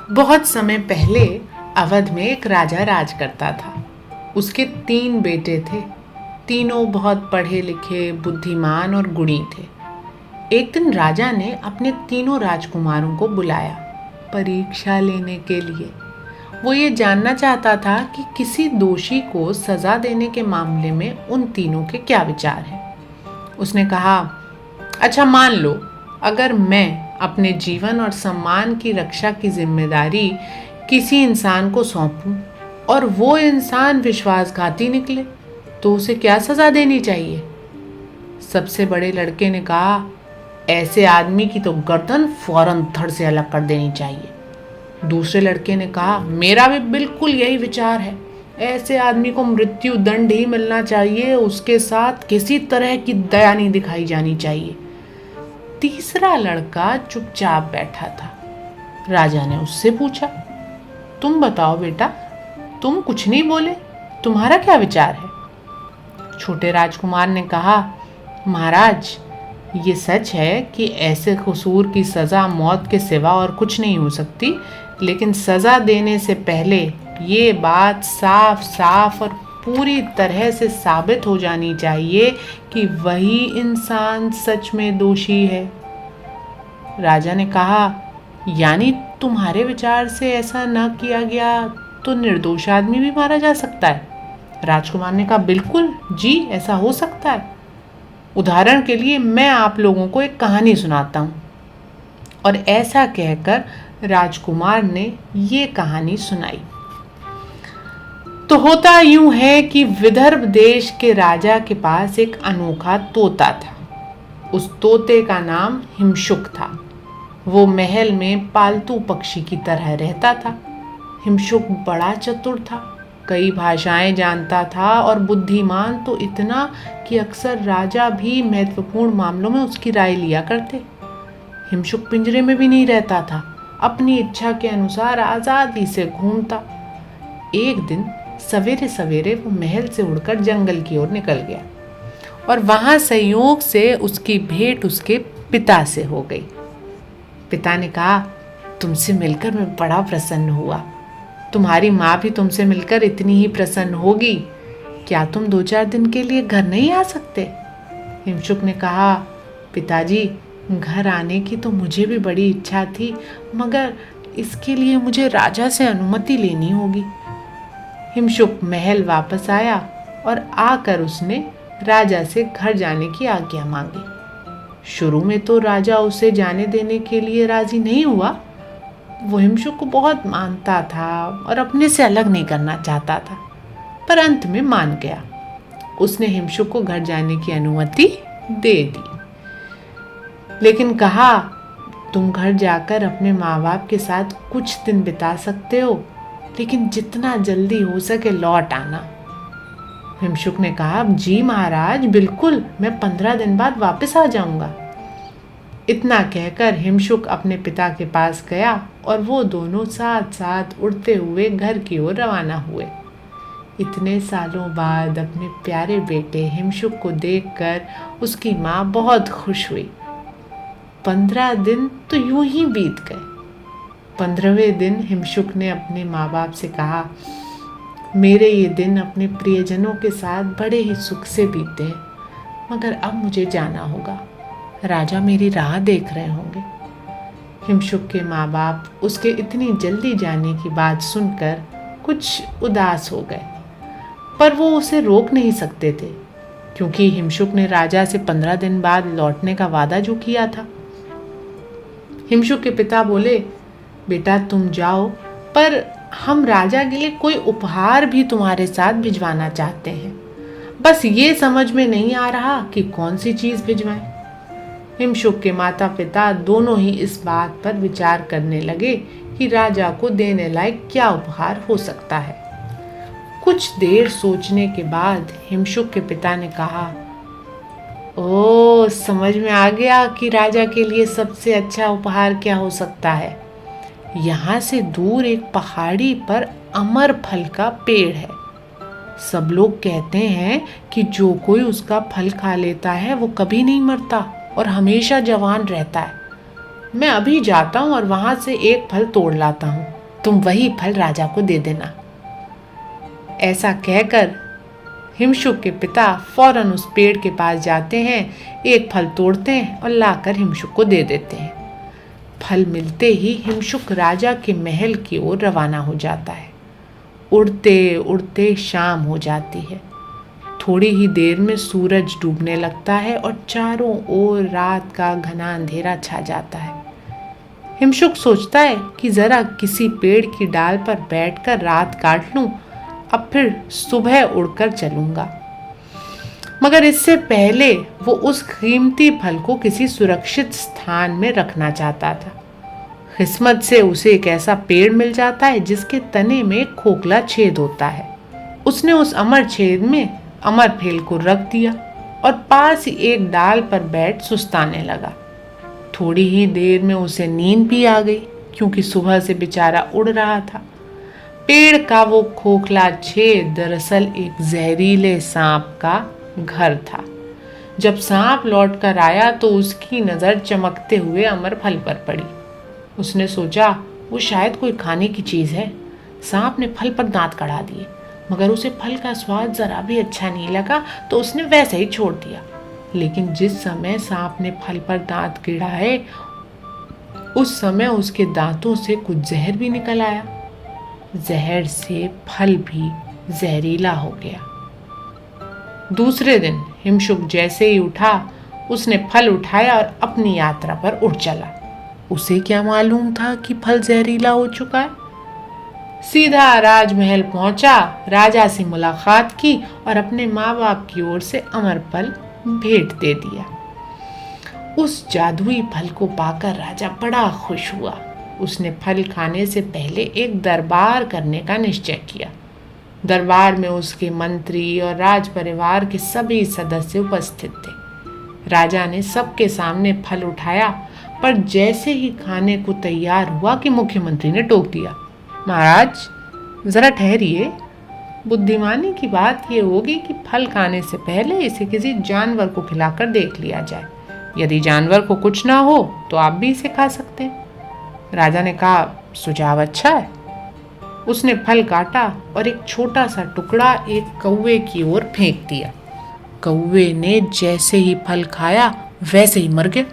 बहुत समय पहले अवध में एक राजा राज करता था। उसके 3 बेटे थे। तीनों बहुत पढ़े लिखे, बुद्धिमान और गुणी थे। एक दिन राजा ने अपने तीनों राजकुमारों को बुलाया परीक्षा लेने के लिए। वो ये जानना चाहता था कि किसी दोषी को सजा देने के मामले में उन तीनों के क्या विचार हैं। उसने कहा, अच्छा मान लो अगर मैं अपने जीवन और सम्मान की रक्षा की जिम्मेदारी किसी इंसान को सौंपूं और वो इंसान विश्वासघाती निकले तो उसे क्या सजा देनी चाहिए? सबसे बड़े लड़के ने कहा, ऐसे आदमी की तो गर्दन फौरन धड़ से अलग कर देनी चाहिए। दूसरे लड़के ने कहा, मेरा भी बिल्कुल यही विचार है। ऐसे आदमी को मृत्यु दंड ही मिलना चाहिए, उसके साथ किसी तरह की दया नहीं दिखाई जानी चाहिए। तीसरा लड़का चुपचाप बैठा था। राजा ने उससे पूछा, तुम बताओ बेटा, तुम कुछ नहीं बोले, तुम्हारा क्या विचार है? छोटे राजकुमार ने कहा, महाराज, ये सच है कि ऐसे कसूर की सज़ा मौत के सिवा और कुछ नहीं हो सकती, लेकिन सज़ा देने से पहले ये बात साफ साफ और पूरी तरह से साबित हो जानी चाहिए कि वही इंसान सच में दोषी है। राजा ने कहा, यानी तुम्हारे विचार से ऐसा न किया गया तो निर्दोष आदमी भी मारा जा सकता है? राजकुमार ने कहा, बिल्कुल जी, ऐसा हो सकता है। उदाहरण के लिए मैं आप लोगों को एक कहानी सुनाता हूँ। और ऐसा कहकर राजकुमार ने ये कहानी सुनाई। तो होता यूं है कि विदर्भ देश के राजा के पास एक अनोखा तोता था। उस तोते का नाम हिमशुक था। वो महल में पालतू पक्षी की तरह रहता था। हिमशुक बड़ा चतुर था, कई भाषाएं जानता था और बुद्धिमान तो इतना कि अक्सर राजा भी महत्वपूर्ण मामलों में उसकी राय लिया करते। हिमशुक पिंजरे में भी नहीं रहता था, अपनी इच्छा के अनुसार आज़ादी से घूमता। एक दिन सवेरे सवेरे वो महल से उड़कर जंगल की ओर निकल गया और वहां संयोग से उसकी भेंट उसके पिता से हो गई। पिता ने कहा, तुमसे मिलकर मैं बड़ा प्रसन्न हुआ। तुम्हारी माँ भी तुमसे मिलकर इतनी ही प्रसन्न होगी। क्या तुम 2-4 दिन के लिए घर नहीं आ सकते? हिमशुक ने कहा, पिताजी, घर आने की तो मुझे भी बड़ी इच्छा थी, मगर इसके लिए मुझे राजा से अनुमति लेनी होगी। हिमशुक महल वापस आया और आकर उसने राजा से घर जाने की आज्ञा मांगी। शुरू में तो राजा उसे जाने देने के लिए राजी नहीं हुआ। वो हिमशुक को बहुत मानता था और अपने से अलग नहीं करना चाहता था, पर अंत में मान गया। उसने हिमशुक को घर जाने की अनुमति दे दी, लेकिन कहा, तुम घर जाकर अपने माँ बाप के साथ कुछ दिन बिता सकते हो, लेकिन जितना जल्दी हो सके लौट आना। हिमशुक ने कहा, जी महाराज, बिल्कुल, मैं 15 दिन बाद वापस आ जाऊंगा। इतना कहकर हिमशुक अपने पिता के पास गया और वो दोनों साथ साथ उड़ते हुए घर की ओर रवाना हुए। इतने सालों बाद अपने प्यारे बेटे हिमशुक को देखकर उसकी माँ बहुत खुश हुई। 15 दिन तो यूं ही बीत गए। 15वें दिन हिमशुक ने अपने माँ बाप से कहा, मेरे ये दिन अपने प्रियजनों के साथ बड़े ही सुख से बीते हैं, मगर अब मुझे जाना होगा। राजा मेरी राह देख रहे होंगे। हिमशुक के माँ बाप उसके इतनी जल्दी जाने की बात सुनकर कुछ उदास हो गए, पर वो उसे रोक नहीं सकते थे, क्योंकि हिमशुक ने राजा से 15 दिन बाद लौटने का वादा जो किया था। हिमशुक के पिता बोले, बेटा तुम जाओ, पर हम राजा के लिए कोई उपहार भी तुम्हारे साथ भिजवाना चाहते हैं। बस ये समझ में नहीं आ रहा कि कौन सी चीज़ भिजवाएं। हिमशुक के माता पिता दोनों ही इस बात पर विचार करने लगे कि राजा को देने लायक क्या उपहार हो सकता है। कुछ देर सोचने के बाद हिमशुक के पिता ने कहा, ओ, समझ में आ गया कि राजा के लिए सबसे अच्छा उपहार क्या हो सकता है। यहाँ से दूर एक पहाड़ी पर अमर फल का पेड़ है। सब लोग कहते हैं कि जो कोई उसका फल खा लेता है वो कभी नहीं मरता और हमेशा जवान रहता है। मैं अभी जाता हूँ और वहाँ से एक फल तोड़ लाता हूँ। तुम वही फल राजा को दे देना। ऐसा कहकर हिमशुक के पिता फौरन उस पेड़ के पास जाते हैं, एक फल तोड़ते हैं और लाकर हिमशुक को दे देते हैं। फल मिलते ही हिमशुक राजा के महल की ओर रवाना हो जाता है। उड़ते उड़ते शाम हो जाती है। थोड़ी ही देर में सूरज डूबने लगता है और चारों ओर रात का घना अंधेरा छा जाता है। हिमशुक सोचता है कि जरा किसी पेड़ की डाल पर बैठकर रात काट लूं, अब फिर सुबह उड़कर चलूंगा। मगर इससे पहले वो उस कीमती फल को किसी सुरक्षित स्थान में रखना चाहता था। किस्मत से उसे एक ऐसा पेड़ मिल जाता है जिसके तने में एक खोखला छेद होता है। उसने उस अमर छेद में अमर फेल को रख दिया और पास ही एक डाल पर बैठ सुस्ताने लगा। थोड़ी ही देर में उसे नींद भी आ गई, क्योंकि सुबह से बेचारा उड़ रहा था। पेड़ का वो खोखला छेद दरअसल एक जहरीले सांप का घर था। जब सांप लौट कर आया तो उसकी नजर चमकते हुए अमर फल पर पड़ी। उसने सोचा वो शायद कोई खाने की चीज है। सांप ने फल पर दांत कड़ा दिए, मगर उसे फल का स्वाद जरा भी अच्छा नहीं लगा, तो उसने वैसे ही छोड़ दिया। लेकिन जिस समय सांप ने फल पर दांत गिराए, उस समय उसके दांतों से कुछ जहर भी निकल आया। जहर से फल भी जहरीला हो गया। दूसरे दिन हिमशुक जैसे ही उठा, उसने फल उठाया और अपनी यात्रा पर उड़ चला। उसे क्या मालूम था कि फल जहरीला हो चुका है। सीधा राजमहल पहुंचा, राजा से मुलाकात की और अपने माँ बाप की ओर से अमर फल भेंट दे दिया। उस जादुई फल को पाकर राजा बड़ा खुश हुआ। उसने फल खाने से पहले एक दरबार करने का निश्चय किया। दरबार में उसके मंत्री और राज परिवार के सभी सदस्य उपस्थित थे। राजा ने सबके सामने फल उठाया, पर जैसे ही खाने को तैयार हुआ कि मुख्यमंत्री ने टोक दिया, महाराज जरा ठहरिए। बुद्धिमानी की बात यह होगी कि फल खाने से पहले इसे किसी जानवर को खिलाकर देख लिया जाए। यदि जानवर को कुछ ना हो तो आप भी इसे खा सकते हैं। राजा ने कहा, सुझाव अच्छा है। उसने फल काटा और एक छोटा सा टुकड़ा एक कौवे की ओर फेंक दिया। कौवे ने जैसे ही फल खाया वैसे ही मर गया।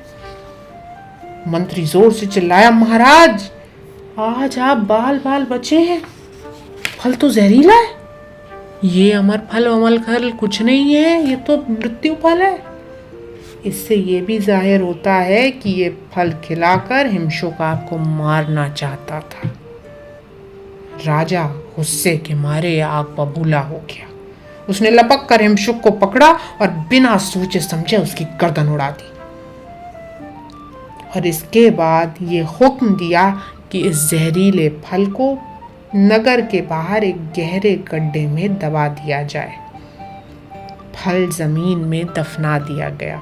मंत्री जोर से चिल्लाया, महाराज आज आप बाल बाल बचे हैं। फल तो जहरीला है। ये अमर फल अमल फल कुछ नहीं है, ये तो मृत्यु फल है। इससे ये भी जाहिर होता है कि ये फल खिलाकर हिमशुक आपको मारना चाहता था। राजा गुस्से के मारे आग बबूला हो गया। उसने लपक कर हिमशुक को पकड़ा और बिना सोचे समझे उसकी गर्दन उड़ा दी और इसके बाद ये हुक्म दिया कि इस जहरीले फल को नगर के बाहर एक गहरे गड्ढे में दबा दिया जाए। फल जमीन में दफना दिया गया,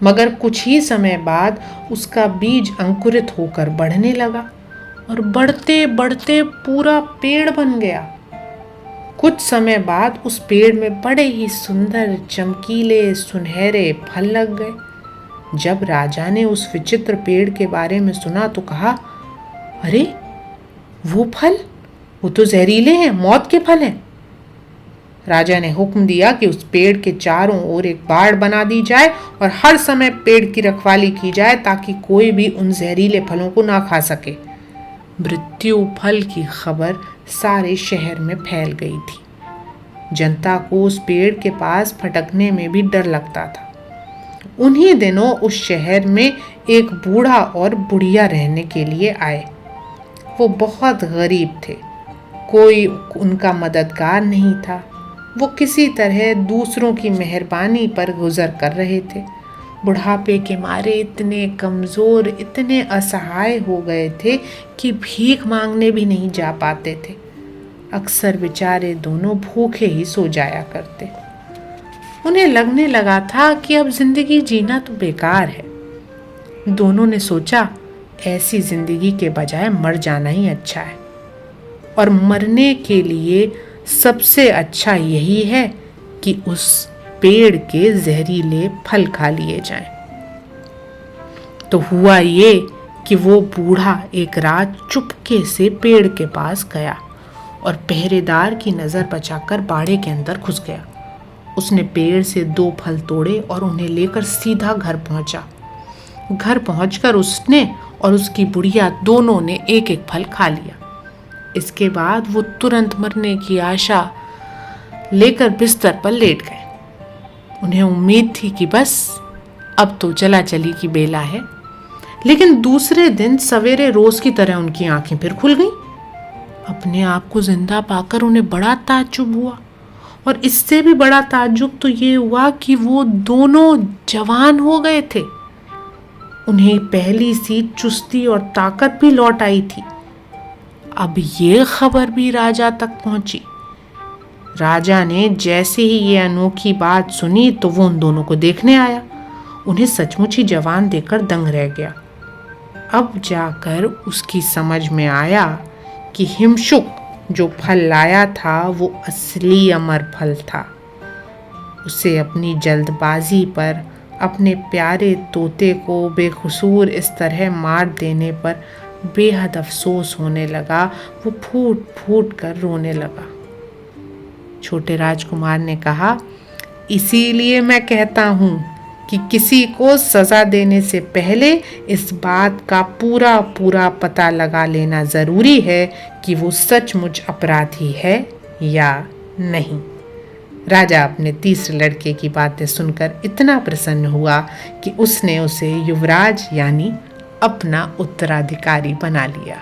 मगर कुछ ही समय बाद उसका बीज अंकुरित होकर बढ़ने लगा और बढ़ते बढ़ते पूरा पेड़ बन गया। कुछ समय बाद उस पेड़ में बड़े ही सुंदर चमकीले सुनहरे फल लग गए। जब राजा ने उस विचित्र पेड़ के बारे में सुना तो कहा, अरे वो फल, वो तो जहरीले हैं, मौत के फल हैं। राजा ने हुक्म दिया कि उस पेड़ के चारों ओर एक बाड़ बना दी जाए और हर समय पेड़ की रखवाली की जाए ताकि कोई भी उन जहरीले फलों को ना खा सके। मृत्यु फल की खबर सारे शहर में फैल गई थी। जनता को उस पेड़ के पास फटकने में भी डर लगता था। उन्हीं दिनों उस शहर में एक बूढ़ा और बुढ़िया रहने के लिए आए। वो बहुत गरीब थे, कोई उनका मददगार नहीं था। वो किसी तरह दूसरों की मेहरबानी पर गुजर कर रहे थे। बुढ़ापे के मारे इतने कमज़ोर, इतने असहाय हो गए थे कि भीख मांगने भी नहीं जा पाते थे। अक्सर बेचारे दोनों भूखे ही सो जाया करते। उन्हें लगने लगा था कि अब जिंदगी जीना तो बेकार है। दोनों ने सोचा, ऐसी जिंदगी के बजाय मर जाना ही अच्छा है, और मरने के लिए सबसे अच्छा यही है कि उस पेड़ के जहरीले फल खा लिए जाएं। तो हुआ ये कि वो बूढ़ा एक रात चुपके से पेड़ के पास गया और पहरेदार की नज़र बचाकर बाड़े के अंदर घुस गया। उसने पेड़ से 2 फल तोड़े और उन्हें लेकर सीधा घर पहुंचा। घर पहुंचकर उसने और उसकी बुढ़िया दोनों ने एक एक फल खा लिया। इसके बाद वो तुरंत मरने की आशा लेकर बिस्तर पर लेट गए। उन्हें उम्मीद थी कि बस अब तो चला चली की बेला है। लेकिन दूसरे दिन सवेरे रोज की तरह उनकी आंखें फिर खुल गईं। अपने आप को जिंदा पाकर उन्हें बड़ा ताज्जुब हुआ, और इससे भी बड़ा ताज्जुब तो ये हुआ कि वो दोनों जवान हो गए थे। उन्हें पहली सी चुस्ती और ताकत भी लौट आई थी। अब ये खबर भी राजा तक पहुंची। राजा ने जैसे ही ये अनोखी बात सुनी तो वो उन दोनों को देखने आया। उन्हें सचमुच ही जवान देखकर दंग रह गया। अब जाकर उसकी समझ में आया कि हिमशुक जो फल लाया था वो असली अमर फल था। उसे अपनी जल्दबाजी पर अपने प्यारे तोते को बेकसूर इस तरह मार देने पर बेहद अफसोस होने लगा। वो फूट फूट कर रोने लगा। छोटे राजकुमार ने कहा, इसीलिए मैं कहता हूँ कि किसी को सज़ा देने से पहले इस बात का पूरा पूरा पता लगा लेना ज़रूरी है कि वो सचमुच अपराधी है या नहीं। राजा अपने तीसरे लड़के की बातें सुनकर इतना प्रसन्न हुआ कि उसने उसे युवराज यानी अपना उत्तराधिकारी बना लिया।